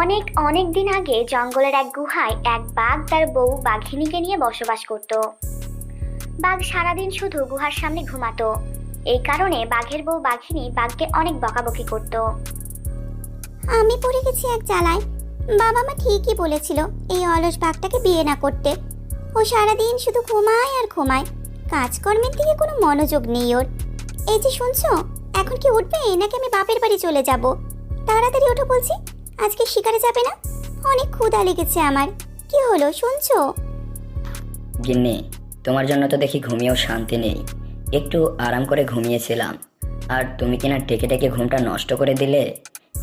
অনেক অনেক দিন আগে জঙ্গলের এক গুহায় এক বাঘ তার বউ বাঘিনীকে নিয়ে বসবাস করত। বাঘ সারাদিন শুধু গুহার সামনে ঘুমাতো। এই কারণে বাঘের বউ বাঘিনী বাঘকে অনেক বকাবকি করত। আমি পড়ে গেছি এক জ্বালায়। বাবা মা ঠিকই বলেছিল এই অলস বাঘটাকে বিয়ে না করতে। ও সারাদিন শুধু ঘুমায় আর ঘুমায়, কাজকর্মের দিকে কোনো মনোযোগ নেই ওর। এই যে শুনছো, এখন কি উঠবে নাকি আমি বাপের বাড়ি চলে যাব? তাড়াতাড়ি ওঠো বলছি, আজকে শিকারে যাবে না? অনেক ক্ষুধা লেগেছে আমার। কি হলো শুনছো? গিন্নি, তোমার জন্য তো দেখি ঘুমিয়েও শান্তি নেই। একটু আরাম করে ঘুমিয়েছিলাম, আর তুমি কিনা টেকে টেকে ঘুমটা নষ্ট করে দিলে।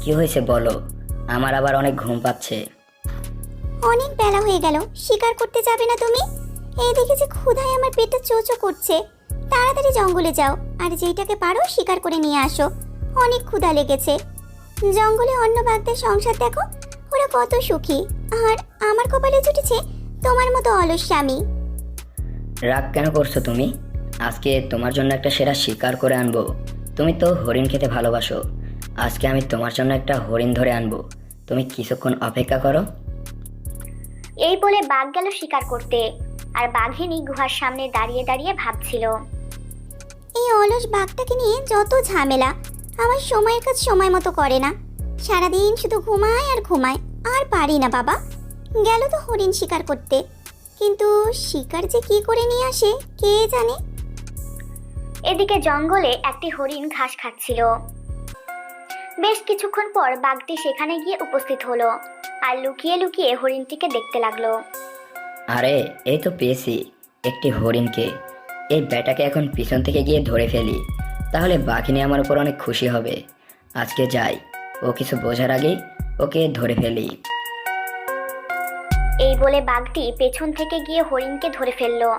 কি হয়েছে বলো, আমার আবার অনেক ঘুম পাচ্ছে। অনেক বেলা হয়ে গেল, শিকার করতে যাবে না তুমি? এই দেখেছি ক্ষুধায় আমার পেটটা চোচো করছে। তাড়াতাড়ি জঙ্গলে যাও, আর যেইটাকে পারো শিকার করে নিয়ে আসো। অনেক ক্ষুধা লেগেছে। জঙ্গলে অন্য বাঘদের সংসার দেখো, ওরা কত সুখী, আর আমার কপালে জুটেছে তোমার মতো অলস স্বামী। রাগ কেন করছো তুমি? আজকে তোমার জন্য একটা সেরা শিকার করে আনবো। তুমি তো হরিণ খেতে ভালোবাসো, আজকে আমি তোমার জন্য একটা হরিণ ধরে আনবো। তুমি কিছুক্ষণ অপেক্ষা করো। এই বলে বাঘ গেল শিকার করতে, আর বাঘিনী গুহার সামনে দাঁড়িয়ে দাঁড়িয়ে ভাবছিল, এই অলস বাঘটাকে নিয়ে যত ঝামেলা, আমার সময়ের কাজ সময় মতো করে না। সারাদিন শুধু ঘুমায় আর ঘুমায়, আর পারি না বাবা। গেল তো হরিণ শিকার করতে, কিন্তু শিকার যে কি করে নিয়ে আসে কে জানে। এদিকে জঙ্গলে একটি হরিণ ঘাস খাচ্ছিল। বেশ কিছুক্ষণ পর বাঘটি সেখানে গিয়ে উপস্থিত হলো, আর লুকিয়ে লুকিয়ে হরিণটিকে দেখতে লাগলো। আরে এই তো পেয়েছি একটি হরিণকে। এই ব্যাটাকে এখন পিছন থেকে গিয়ে ধরে ফেলি, তাহলে বাঘিনী আমার উপর অনেক খুশি হবে। আজকে যাই, ও কিছু বোঝার আগেই ওকে ধরে ফেলি। এই বলে বাঘটি পেছন থেকে গিয়ে হরিণকে ধরে ফেললো।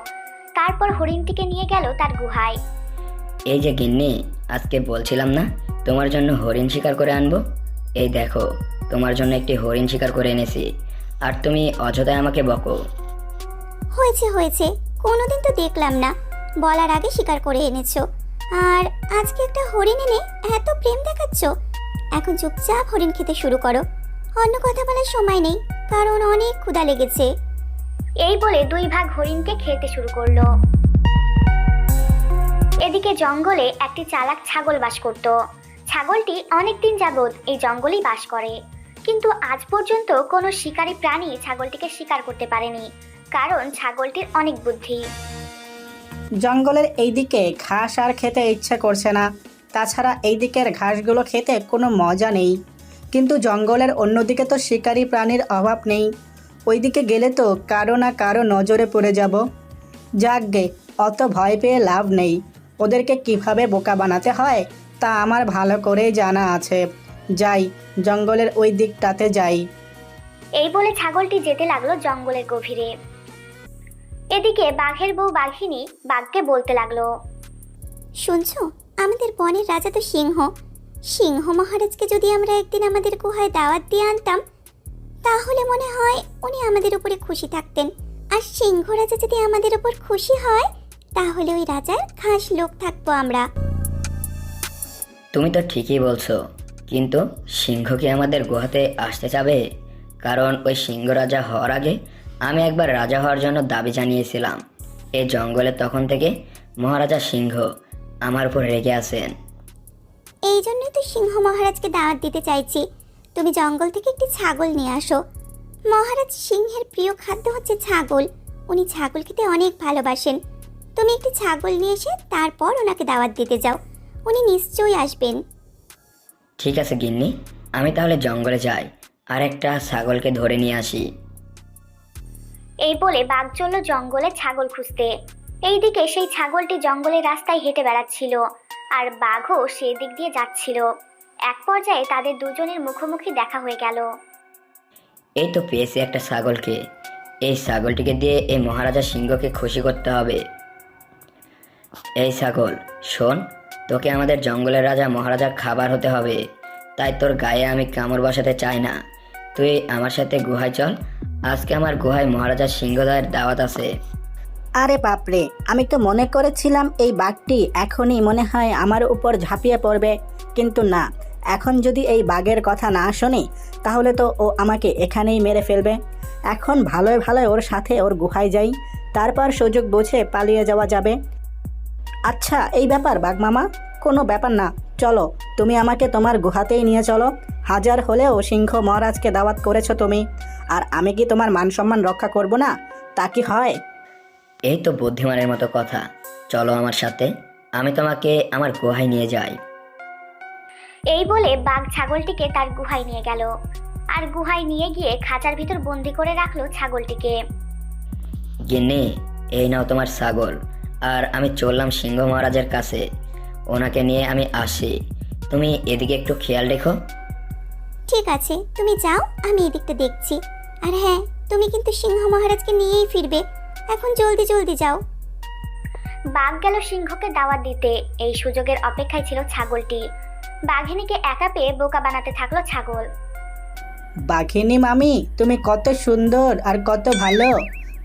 তারপর হরিণটিকে নিয়ে গেল তার গুহায়। এই যে গিন্নি, আজকে বলছিলাম না তোমার জন্য হরিণ শিকার করে আনবো? এই দেখো, তোমার জন্য একটি হরিণ শিকার করে এনেছি, আর তুমি অযথায় আমাকে বকো। হয়েছে হয়েছে, কোনোদিন তো দেখলাম না, বলার আগে শিকার করে এনেছো। আর আজকে একটা হরিণ এনে এত প্রেম দেখাচ্ছ। এখন চুপচাপ হরিণ খেতে শুরু করো, অন্য কথা বলার সময় নেই, কারণ অনেক ক্ষুধা লেগেছে। এই বলে দুই ভাগ হরিণকে খেতে শুরু করলো। এদিকে জঙ্গলে একটি চালাক ছাগল বাস করত। ছাগলটি অনেকদিন যাবৎ এই জঙ্গলেই বাস করে, কিন্তু আজ পর্যন্ত কোনো শিকারী প্রাণী ছাগলটিকে শিকার করতে পারেনি, কারণ ছাগলটির অনেক বুদ্ধি। জঙ্গলের এই দিকে ঘাস আর খেতে ইচ্ছে করছে না, তাছাড়া এই দিকের ঘাসগুলো খেতে কোনো মজা নেই। কিন্তু জঙ্গলের অন্যদিকে তো শিকারী প্রাণীর অভাব নেই, ওইদিকে গেলে তো কারো না কারো নজরে পড়ে যাব। যাকগে, অত ভয় পেয়ে লাভ নেই। ওদেরকে কিভাবে বোকা বানাতে হয় তা আমার ভালো করেই জানা আছে। যাই, জঙ্গলের ওই দিকটাতে যাই। এই বলে ছাগলটি যেতে লাগলো জঙ্গলের গভীরে। এদিকে বাঘের বউ বাঘিনী বাঘকে বলতে লাগলো, শুনছো, আমাদের বনের রাজা তো সিংহ। সিংহ মহারাজকে যদি আমরা একদিন আমাদের গুহায় দাওয়াত দিয়ে আনতাম, তাহলে মনে হয় উনি আমাদের উপরে খুশি থাকতেন। আর সিংহ রাজা যদি আমাদের উপর খুশি হয়, তাহলে ওই রাজার খাস লোক থাকবো আমরা। তুমি তো ঠিকই বলছো, কিন্তু সিংহ কি আমাদের গুহাতে আসতে চাবে? কারণ ওই সিংহ রাজা হওয়ার আগে আমি একবার রাজা হওয়ার জন্য দাবি জানিয়েছিলাম। এই জঙ্গলে তখন থেকে মহারাজা সিংহ আমার উপর রেগে আছেন। এই জন্যই তো সিংহ মহারাজকে দাওয়াত দিতে চাইছি। তুমি জঙ্গল থেকে একটি ছাগল নিয়ে আসো। মহারাজ সিংহের প্রিয় খাদ্য হচ্ছে ছাগল, উনি ছাগল খেতে অনেক ভালোবাসেন। তুমি একটি ছাগল নিয়ে এসে তারপর ওনাকে দাওয়াত দিতে যাও, উনি নিশ্চয়ই আসবেন। ঠিক আছে গিন্নি, আমি তাহলে জঙ্গলে যাই, আর একটা ছাগলকে ধরে নিয়ে আসি। এই বলে বাঘ চলল জঙ্গলে ছাগল খুঁজতে। এইদিকে সেই ছাগলটি জঙ্গলের রাস্তায় হেঁটে বেড়াচ্ছিল, আর বাঘও সেই দিক দিয়ে যাচ্ছিল। এক পর্যায়ে তাদের দুজনের মুখোমুখি দেখা হয়ে গেল। এই তো পেয়েছি একটা ছাগলকে। এই ছাগলটিকে দিয়ে এই মহারাজা সিংহকে খুশি করতে হবে। এই ছাগল শোন, তোকে আমাদের জঙ্গলের রাজা মহারাজার খাবার হতে হবে, তাই তোর গায়ে আমি কামড় বসাতে চাই না। তুই আমার সাথে গুহায় চল, আজকে আমার গুহায় মহারাজা সিংহদায়ের দাওয়াত আছে। আরে বাপরে, আমি তো মনে করেছিলাম এই বাঘটি এখনই মনে হয় আমার উপর ঝাঁপিয়ে পড়বে, কিন্তু না, এখন যদি এই বাঘের কথা না শোনে তাহলে তো ও আমাকে এখানেই মেরে ফেলবে। এখন ভালোই ভালোই ওর সাথে ওর গুহায় যাই, তারপর সুযোগ বুঝে পালিয়ে যাওয়া যাবে। আচ্ছা এই ব্যাপার বাঘ মামা, কোনো ব্যাপার না, চলো তুমি আমাকে তোমার গুহাতেই নিয়ে চলো। হাজার হলেও সিংহ মহারাজকে দাওয়াত করেছো তুমি, আর আমি কি তোমার মান সম্মান রক্ষা করব না? তা কি হয়? এই তো বুদ্ধিমানের মতো কথা, চলো আমার সাথে, আমি তোমাকে আমার গুহায় নিয়ে যাই। এই বলে বাঘ ছাগলটিকে তার গুহায় নিয়ে গেল, আর গুহায় নিয়ে গিয়ে খাঁচার ভিতর বন্দি করে রাখলো ছাগলটিকে। গিন্নি, এই নাও তোমার ছাগল, আর আমি চললাম সিংহ মহারাজের কাছে, ওনাকে নিয়ে আমি আসি, তুমি এদিকে একটু খেয়াল রেখো। ঠিক আছে, তুমি যাও, আমি এদিকটা দেখছি। আর হ্যাঁ, তুমি কিন্তু সিংহ মহারাজকে নিয়েই ফিরবে। এখন জলদি জলদি যাও। বাঘ গেল সিংহকে দাওয়াত দিতে। এই সুযোগের অপেক্ষায় ছিল ছাগলটি। বাঘিনীকে একা পেয়ে বোকা বানাতে থাকলো ছাগল। বাঘিনী মামি, তুমি কত সুন্দর আর কত ভালো,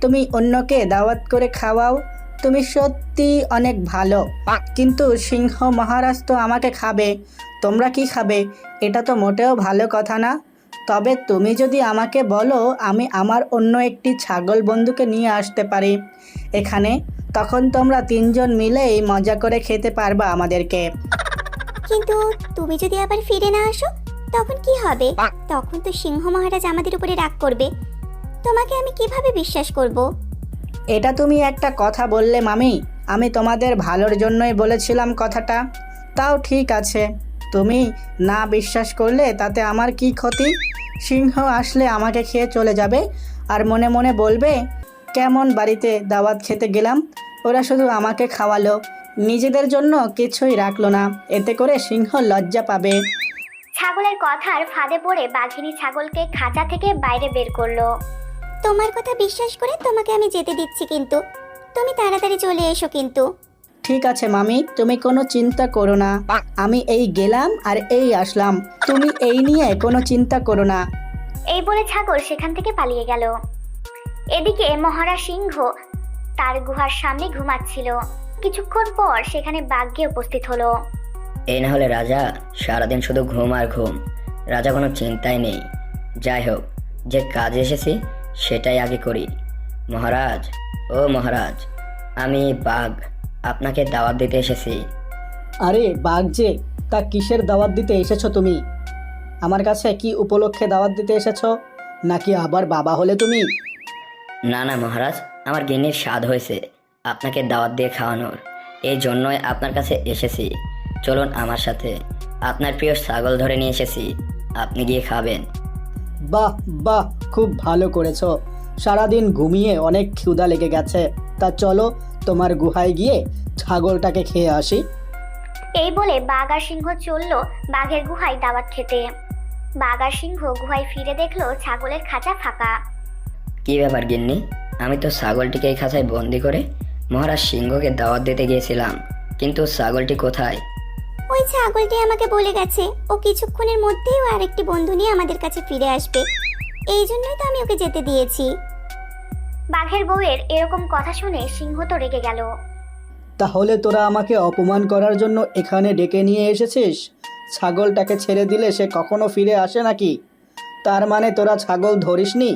তুমি অন্যকে দাওয়াত করে খাওয়াও, তুমি সত্যি অনেক ভালো। কিন্তু সিংহ মহারাজ তো আমাকে খাবে, তোমরা কি খাবে? এটা তো মোটেও ভালো কথা না। তবে তুমি যদি আমাকে বলো আমি আমার অন্য একটি ছাগল বন্ধুকে নিয়ে আসতে পারি এখানে, তখন তোমরা তিনজন মিলেই মজা করে খেতে পারবা আমাদেরকে। কিন্তু তুমি যদি আবার ফিরে না আসো তখন কি হবে? তখন তো সিংহ মহারাজ আমাদের উপরে রাগ করবে। তোমাকে আমি কিভাবে বিশ্বাস করব? এটা তুমি একটা কথা বললে মামি, আমি তোমাদের ভালোর জন্যই বলেছিলাম কথাটা। তাও ঠিক আছে, তুমি না বিশ্বাস করলে তাতে আমার কি ক্ষতি? সিংহ আসলে আমাকে খেয়ে চলে যাবে, আর মনে মনে বলবে কেমন বাড়িতে দাওয়াত খেতে গেলাম, ওরা শুধু আমাকে খাওয়ালো, নিজেদের জন্য কিছুই রাখলো না। এতে করে সিংহ লজ্জা পাবে। ছাগলের কথার ফাঁদে পড়ে বাঘিনী ছাগলকে খাঁচা থেকে বাইরে বের করলো। তোমার কথা বিশ্বাস করে তোমাকে আমি যেতে দিচ্ছি, কিন্তু তুমি তাড়াতাড়ি চলে এসো কিন্তু। ঠিক আছে মামি, তুমি কোনো চিন্তা করো না, আমি এই গেলাম আর এই আসলাম, তুমি এই নিয়ে কোনো চিন্তা করো না। এই বলে ছাগল সেখান থেকে পালিয়ে গেল। এদিকে মহারাজ সিংহ তার গুহার সামনে ঘুমাচ্ছিল। কিছুক্ষণ পর সেখানে বাঘ গিয়ে উপস্থিত হলো। এই না হলে রাজা, সারাদিন শুধু ঘুম আর ঘুম, রাজা কোনো চিন্তাই নেই। যাই হোক, যে কাজে এসেছি সেটাই আগে করি। মহারাজ, ও মহারাজ, আমি বাঘ, আপনাকে দাওয়াত দিতে এসেছি। আরে বাঘ যে, তা কিসের দাওয়াত দিতে এসেছো তুমি? আমার কাছে কি উপলক্ষে দাওয়াত দিতে এসেছো? নাকি আবার বাবা হলে তুমি? না না মহারাজ, আমার গিন্নির স্বাদ হয়েছে আপনাকে দাওয়াত দিয়ে খাওয়ানোর, এই জন্যই আপনার কাছে এসেছি। চলুন আমার সাথে, আপনার প্রিয় ছাগল ধরে নিয়ে এসেছি, আপনি গিয়ে খাবেন। বাহ বাহ, খুব ভালো করেছো। সারাদিন ঘুমিয়ে অনেক ক্ষুধা লেগে গেছে, তা চলো তোমার গুহায় গিয়ে ছাগলটাকে খেয়ে আসি। এই বলে বাঘ আর সিংহ চলল বাঘের গুহায় দাওয়াত খেতে। বাঘ আর সিংহ গুহায় ফিরে দেখলো ছাগলের খাঁচা ফাঁকা। কি ব্যাপার গিন্নি, আমি তো ছাগলটিকে এই খাঁচায় বন্দি করে মহারাজ সিংহকে দাওয়াত দিতে গিয়েছিলাম, কিন্তু ছাগলটি কোথায়? ওই ছাগলটি আমাকে বলে গেছে ও কিছুক্ষণের মধ্যেই ও আরেকটি বন্ধু নিয়ে আমাদের কাছে ফিরে আসবে। এই জন্যই তো আমি ওকে যেতে দিয়েছি। বাঘের বউয়ের এরকম কথা শুনে সিংহ তো রেগে গেল। তাহলে তোরা আমাকে অপমান করার জন্য এখানে ডেকে নিয়ে এসেছিস? ছাগলটাকে ছেড়ে দিলে সে কখনো ফিরে আসে নাকি? তার মানে তোরা ছাগল ধরিসনি,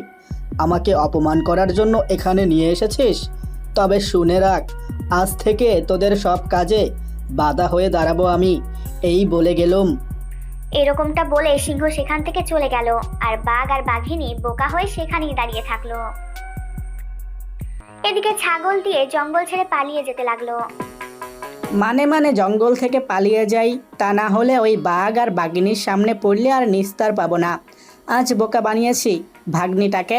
আমাকে অপমান করার জন্য এখানে নিয়ে এসেছিস? তবে শুনে রাখ, আজ থেকে তোদের সব কাজে বাধা হয়ে দাঁড়াবো আমি, এই বলে গেলুম। এরকমটা বলে সিংহ সেখান থেকে চলে গেল, আর বাঘ আর বাঘিনী বোকা হয়ে সেখানেই দাঁড়িয়ে থাকলো। এদিকে ছাগল দিয়ে জঙ্গল ছেড়ে পালিয়ে যেতে লাগলো। মানে জঙ্গল থেকে পালিয়ে যাই, তা না হলে ওই বাঘ আর বাঘিনীর সামনে পড়লে আর নিস্তার পাবো না। আজ বোকা বানিয়েছি ভাগ্নিটাকে।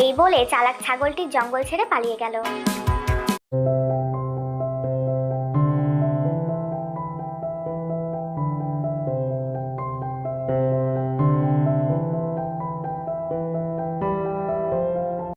এই বলে চালাক ছাগলটি জঙ্গল ছেড়ে পালিয়ে গেল।